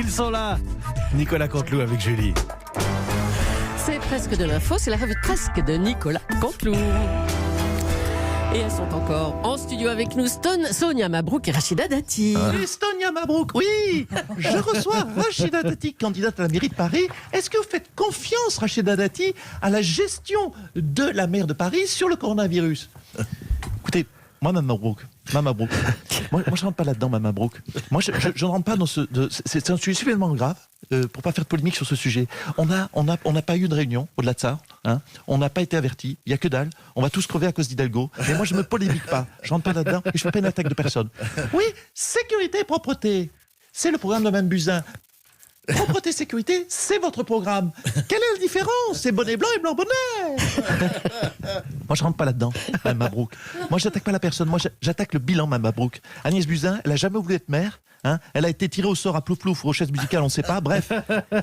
ils sont là. Nicolas Canteloup avec Julie. C'est presque de l'info, c'est la revue presque de Nicolas Canteloup. Et elles sont encore en studio avec nous, Sonia Mabrouk et Rachida Dati. Sonia Mabrouk, oui. Je reçois Rachida Dati, candidate à la mairie de Paris. Est-ce que vous faites confiance, Rachida Dati, à la gestion de la maire de Paris sur le coronavirus? Écoutez, moi, Mabrouk, moi je rentre pas là-dedans, Mabrouk. Moi, je ne rentre pas dans ce... C'est un sujet suffisamment grave pour pas faire de polémique sur ce sujet. On n'a pas eu de réunion au-delà de ça. Hein. On n'a pas été avertis. Il y a que dalle. On va tous crever à cause d'Hidalgo. Et moi, je me polémique pas. Je rentre pas là-dedans et je fais pas une attaque de personne. Oui, sécurité et propreté. C'est le programme de Mme Buzyn. Propreté, sécurité, c'est votre programme. Quelle est la différence? C'est bonnet blanc et blanc bonnet. Moi, je rentre pas là-dedans, Mme Mabrouk. Moi, j'attaque pas la personne. Moi, j'attaque le bilan, Mme Mabrouk. Agnès Buzyn, elle a jamais voulu être maire. Hein, elle a été tirée au sort à plouf-plouf ou aux chaises musicales, on ne sait pas. Bref,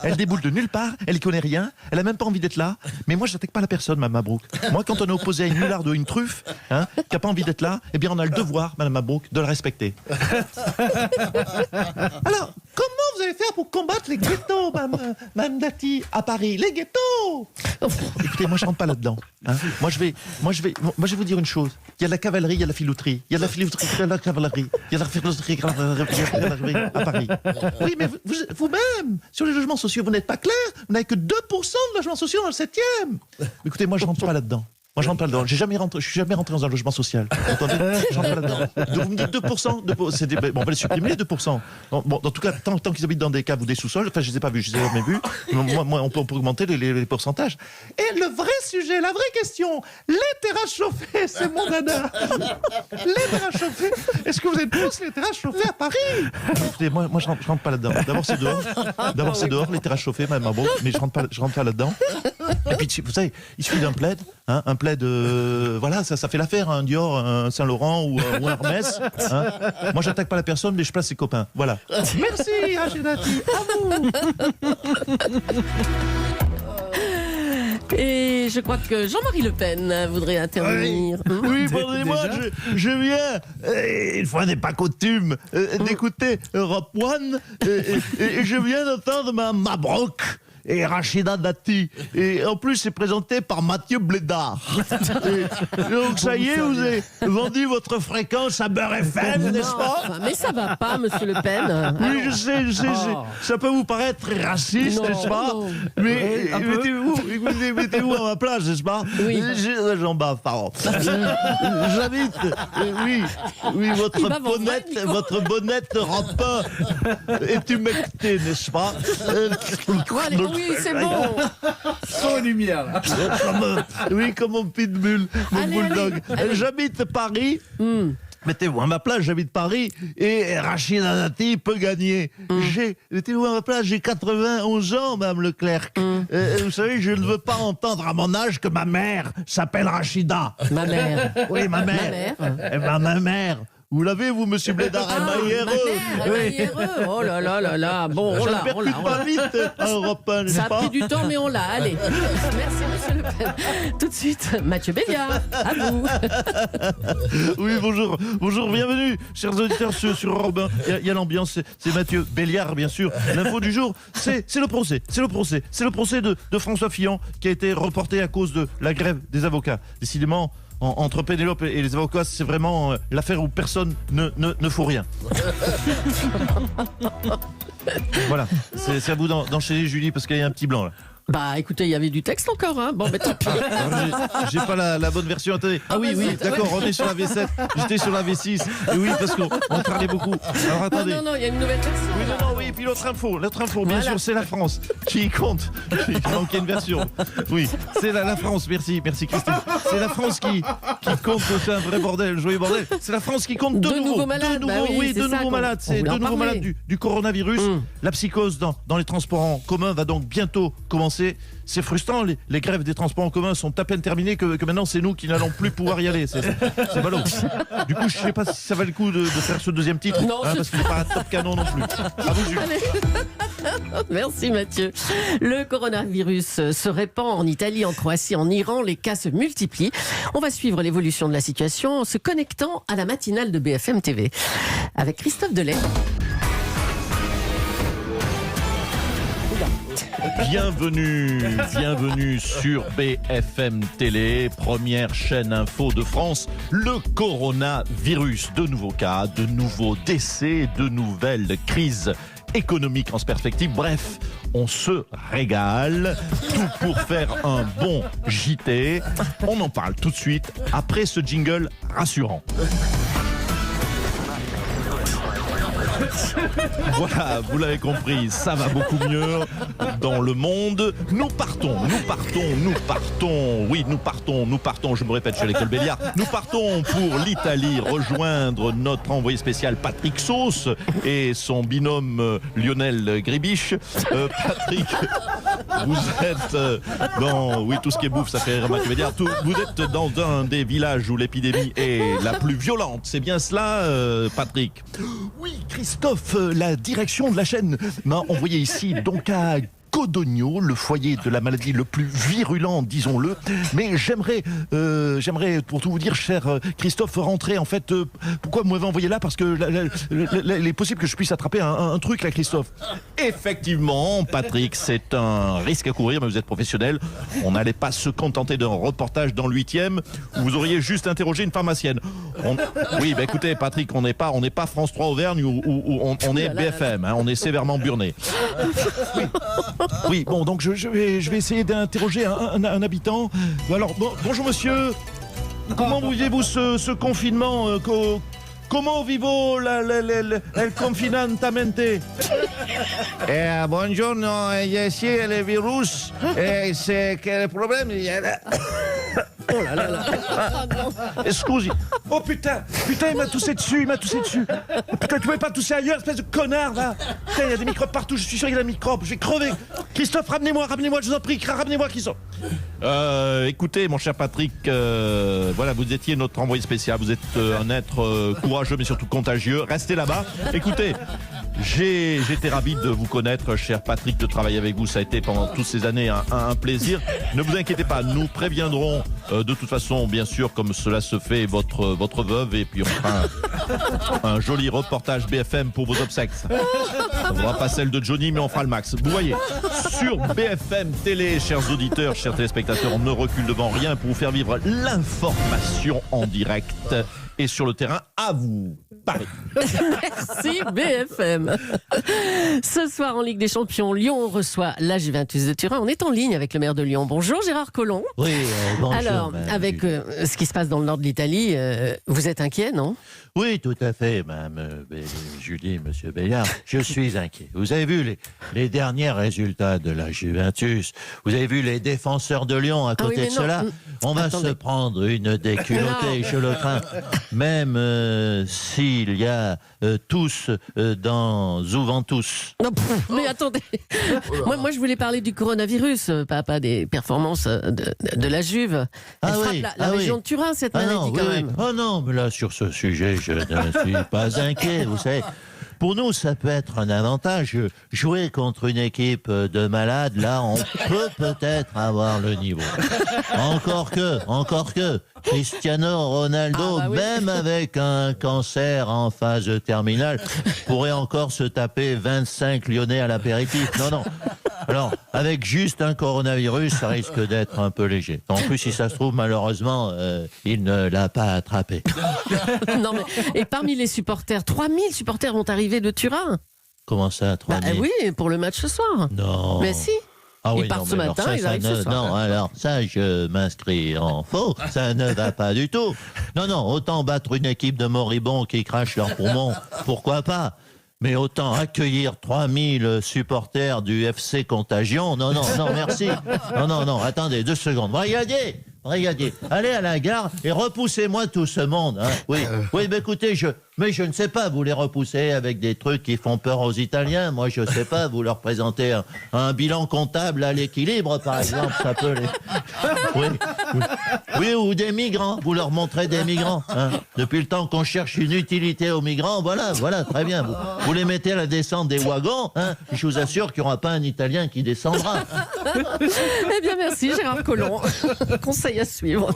elle déboule de nulle part, elle ne connaît rien, elle n'a même pas envie d'être là. Mais moi, je n'attaque pas la personne, Mme Mabrouk. Moi, quand on est opposé à une moularde ou une truffe, hein, qui n'a pas envie d'être là, eh bien, on a le devoir, Mme Mabrouk, de la respecter. Alors, comment vous allez faire pour combattre les ghettos, Mme Dati, à Paris? Les ghettos! Écoutez, moi, je ne rentre pas là-dedans. Hein. Moi, je vais vous dire une chose. Il y a de la cavalerie, il y a de la filouterie. Il y a de la filouterie, il y a de la cavalerie. Il y a de la filouterie, à Paris. Oui, mais vous-même, sur les logements sociaux, vous n'êtes pas clair. Vous n'avez que 2% de logements sociaux dans le 7e. Écoutez, moi, je ne rentre pas là-dedans. Moi, je rentre pas là-dedans. Je suis jamais rentré dans un logement social. Entendez? Je rentre pas là-dedans. Donc, vous me dites 2%. Bon, on va les supprimer, les 2%. Bon, en tout cas, tant qu'ils habitent dans des caves ou des sous-sols, enfin, je les ai pas vus, je les ai jamais vus. Moi, on peut augmenter les pourcentages. Et le vrai sujet, la vraie question, les terrasses chauffées, c'est mon dada. Les terrasses chauffées. Est-ce que vous êtes tous les terrasses chauffées à Paris? Écoutez, moi, je rentre pas là-dedans. D'abord, c'est dehors. Les terrasses chauffées, même, bon, mais je rentre pas là-dedans. Et puis, vous savez, il suffit d'un plaid, hein, un plaid, voilà, ça fait l'affaire, un Dior, un Saint-Laurent ou un Hermès. Hein. Moi, j'attaque pas la personne, mais je place ses copains. Voilà. Merci, Rachida Dati. À vous. Et je crois que Jean-Marie Le Pen voudrait intervenir. Oui, pardonnez-moi, je viens, une fois n'est pas coutume, d'écouter Europe One, et je viens d'entendre Mme Mabrouk et Rachida Dati. Et en plus, c'est présenté par Mathieu Blédard. Donc ça y est, vous avez vendu votre fréquence à Beurre FM, n'est-ce pas? Mais ça va pas, monsieur Le Pen. Oui, je sais. Ça peut vous paraître raciste, n'est-ce pas? Mais mettez-vous à ma place, n'est-ce pas? Oui. J'en bave, pardon. J'habite, oui, votre bonnette Europe 1 est humectée, n'est-ce pas? Oui, c'est bon. Sans lumière. Là. Comme mon pitbull, mon bulldog. J'habite Paris. Mettez-vous à ma place, j'habite Paris et Rachida Dati peut gagner. Mettez-vous à ma place, j'ai 91 ans, Mme Leclerc. Vous savez, je ne veux pas entendre à mon âge que ma mère s'appelle Rachida. Ma mère. Oui, ma mère. Ma mère. Vous l'avez, vous, monsieur Blédard, M-A-I-R-E. Oh là là là là. Bon, on l'a. pas vite à Europe 1, n'est-ce Ça a pas? pris du temps, mais on l'a. Allez. Merci, monsieur Le Pen. Tout de suite, Mathieu Béliard. À vous. Oui, bonjour, bienvenue, chers auditeurs sur Europe 1. Il y a l'ambiance, c'est Mathieu Béliard, bien sûr. L'info du jour, c'est le procès. C'est le procès de François Fillon qui a été reporté à cause de la grève des avocats. Décidément, entre Pénélope et les avocats, c'est vraiment l'affaire où personne ne fout rien. Voilà, c'est à vous d'enchaîner, Julie, parce qu'il y a un petit blanc là. Bah écoutez, il y avait du texte encore, hein. Bon, mais tant pis. J'ai pas la bonne version. Attendez. Ah oui, d'accord, on est sur la V7. J'étais sur la V6. Et oui, parce qu'on parlait beaucoup. Alors attendez. Non, il y a une nouvelle version. Oui, et puis l'autre info, bien sûr, c'est la France qui compte. Il manquait une version. Oui, c'est la France, merci Christine. C'est la France qui compte, c'est un vrai bordel, joyeux bordel. C'est la France qui compte deux nouveaux malades. Deux nouveaux malades. C'est deux nouveaux malades du coronavirus. La psychose dans les transports en commun va donc bientôt commencer. C'est frustrant, les grèves des transports en commun sont à peine terminées que maintenant c'est nous qui n'allons plus pouvoir y aller. C'est ballot. Du coup, je sais pas si ça va le coup de faire ce deuxième titre, parce qu'il n'est pas un top canon non plus. À vous, Julie. Merci Mathieu. Le coronavirus se répand en Italie, en Croatie, en Iran. Les cas se multiplient. On va suivre l'évolution de la situation en se connectant à la matinale de BFM TV avec Christophe Delay. Bienvenue sur BFM Télé, première chaîne info de France. Le coronavirus, de nouveaux cas, de nouveaux décès, de nouvelles crises économiques en perspective. Bref, on se régale. Tout pour faire un bon JT. On en parle tout de suite après ce jingle rassurant. Voilà, vous l'avez compris, ça va beaucoup mieux dans le monde. Nous partons, je me répète chez l'école Béliard, nous partons pour l'Italie rejoindre notre envoyé spécial Patrick Sauce et son binôme Lionel Gribiche. Patrick, vous êtes dans... Oui, tout ce qui est bouffe, ça fait rire Mathieu Béliard. Vous êtes dans un des villages où l'épidémie est la plus violente, c'est bien cela, Patrick? Oui, Christophe, la direction de la chaîne m'a envoyé ici, donc à Codogno, le foyer de la maladie le plus virulent, disons-le. Mais j'aimerais, pour tout vous dire, cher Christophe, rentrer, en fait... pourquoi vous m'avez envoyé là? Parce que il est possible que je puisse attraper un truc, là, Christophe. Effectivement, Patrick, c'est un risque à courir, mais vous êtes professionnel. On n'allait pas se contenter d'un reportage dans le 8e, où vous auriez juste interrogé une pharmacienne. Oui, bah écoutez, Patrick, on n'est pas France 3 Auvergne, où on est BFM, hein, on est sévèrement burné. Oui, bon, donc je vais essayer d'interroger un habitant. Alors, bonjour monsieur. Comment vivez-vous ce confinement? Comment vivez-vous le confinantamente? Buongiorno, ici le virus. C'est quel problème? Oh là là là. Excusez. Oh putain, il m'a toussé dessus. Putain, tu pouvais pas tousser ailleurs, espèce de connard, là. Putain, il y a des microbes partout, je suis sûr qu'il y a des microbes, je vais crever. Christophe, ramenez-moi, je vous en prie, ramenez-moi Christophe. Écoutez, mon cher Patrick, voilà, vous étiez notre envoyé spécial, vous êtes un être courageux mais surtout contagieux. Restez là-bas. Écoutez, j'étais ravi de vous connaître, cher Patrick, de travailler avec vous. Ça a été pendant toutes ces années un plaisir. Ne vous inquiétez pas, nous préviendrons de toute façon, bien sûr, comme cela se fait, votre veuve, et puis on fera un joli reportage BFM pour vos obsèques. On fera pas celle de Johnny, mais on fera le max. Vous voyez, sur BFM Télé, chers auditeurs, chers téléspectateurs, on ne recule devant rien pour vous faire vivre l'information en direct. Et sur le terrain, à vous, Paris. Merci BFM. Ce soir en Ligue des Champions, Lyon reçoit la Juventus de Turin. On est en ligne avec le maire de Lyon. Bonjour Gérard Collomb. Oui, bonjour. Alors, avec ce qui se passe dans le nord de l'Italie, vous êtes inquiet, non? Oui, tout à fait, Mme Julie, Monsieur Béliard. Je suis inquiet. Vous avez vu les derniers résultats de la Juventus. Vous avez vu les défenseurs de Lyon à côté de cela. On va se prendre une déculottée, je le crains. Même s'il y a tous dans Juventus. Non, mais attendez. Moi, je voulais parler du coronavirus, pas des performances de la Juve. Elle frappe la région de Turin, cette maladie, quand même. Oh non, mais là, sur ce sujet, je ne suis pas inquiet, vous savez. Pour nous, ça peut être un avantage. Jouer contre une équipe de malades, là, on peut peut-être avoir le niveau. Encore que, Cristiano Ronaldo, même avec un cancer en phase terminale, pourrait encore se taper 25 Lyonnais à l'apéritif. Non. Alors, avec juste un coronavirus, ça risque d'être un peu léger. En plus, si ça se trouve, malheureusement, il ne l'a pas attrapé. Non, mais et parmi les supporters, 3000 supporters vont arriver de Turin. Comment ça, 3000? Oui, pour le match ce soir. Non. Mais si. Ah oui, ils partent ce matin, ils arrivent ce soir. Non, alors ça, je m'inscris en faux. Ça ne va pas du tout. Non, autant battre une équipe de moribonds qui crachent leurs poumons, pourquoi pas? Mais autant accueillir 3000 supporters du FC Contagion, non, merci. Non, attendez, 2 secondes. Brigadier, allez à la gare et repoussez-moi tout ce monde. Hein. Oui, mais écoutez, je ne sais pas, vous les repoussez avec des trucs qui font peur aux Italiens. Moi, je ne sais pas, vous leur présentez un bilan comptable à l'équilibre, par exemple, ça peut les... Oui, ou des migrants, vous leur montrez des migrants. Hein. Depuis le temps qu'on cherche une utilité aux migrants, voilà, très bien. Vous les mettez à la descente des wagons, hein, je vous assure qu'il n'y aura pas un Italien qui descendra. Eh bien, merci Gérard Collomb. Conseil à suivre.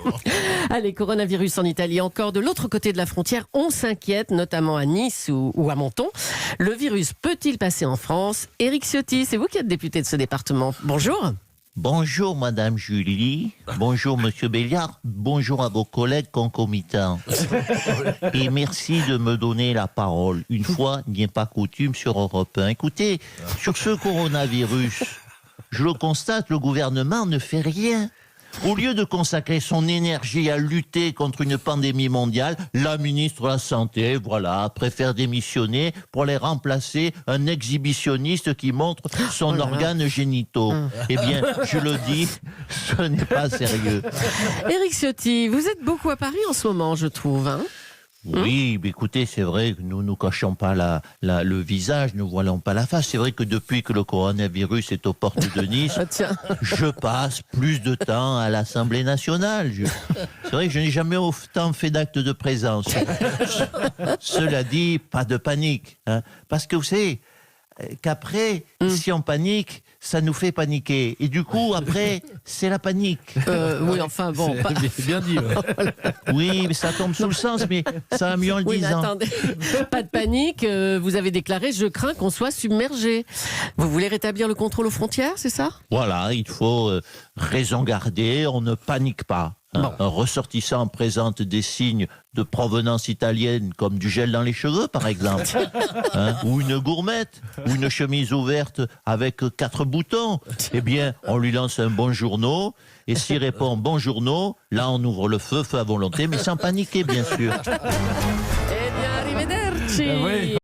Allez, coronavirus en Italie, encore de l'autre côté de la frontière, on s'inquiète. 2017, notamment à Nice ou à Menton. Le virus peut-il passer en France? Éric Ciotti, c'est vous qui êtes député de ce département. Bonjour. Bonjour Madame Julie, bonjour Monsieur Béliard, bonjour à vos collègues concomitants. Et merci de me donner la parole. Une fois n'est pas coutume sur Europe 1. Écoutez, sur ce coronavirus, je le constate, le gouvernement ne fait rien. Au lieu de consacrer son énergie à lutter contre une pandémie mondiale, la ministre de la Santé, voilà, préfère démissionner pour aller remplacer un exhibitionniste qui montre son organe génitaux. Eh bien, je le dis, ce n'est pas sérieux. Éric Ciotti, vous êtes beaucoup à Paris en ce moment, je trouve. Hein? Oui, mais écoutez, c'est vrai que nous ne cachons pas le visage, nous ne voilons pas la face. C'est vrai que depuis que le coronavirus est aux portes de Nice, Ah, tiens. je passe plus de temps à l'Assemblée nationale. C'est vrai que je n'ai jamais autant fait d'actes de présence. Cela dit, pas de panique. Hein, parce que vous savez qu'après, si on panique, ça nous fait paniquer. Et du coup, après, c'est la panique. Oui, enfin bon. C'est bien dit. Ouais. Oui, mais ça tombe sous le sens, mais ça va mieux en le Oui, mais disant. attendez, pas de panique. Vous avez déclaré, je crains qu'on soit submergé. Vous voulez rétablir le contrôle aux frontières, c'est ça? Voilà, il faut raison garder, on ne panique pas. Hein. Un ressortissant présente des signes de provenance italienne, comme du gel dans les cheveux, par exemple. Hein, ou une gourmette, ou une chemise ouverte avec 4 boutons. Eh bien, on lui lance un bonjourno, et s'il répond bonjourno, là on ouvre le feu à volonté, mais sans paniquer, bien sûr. Eh bien, arrivederci. Oui.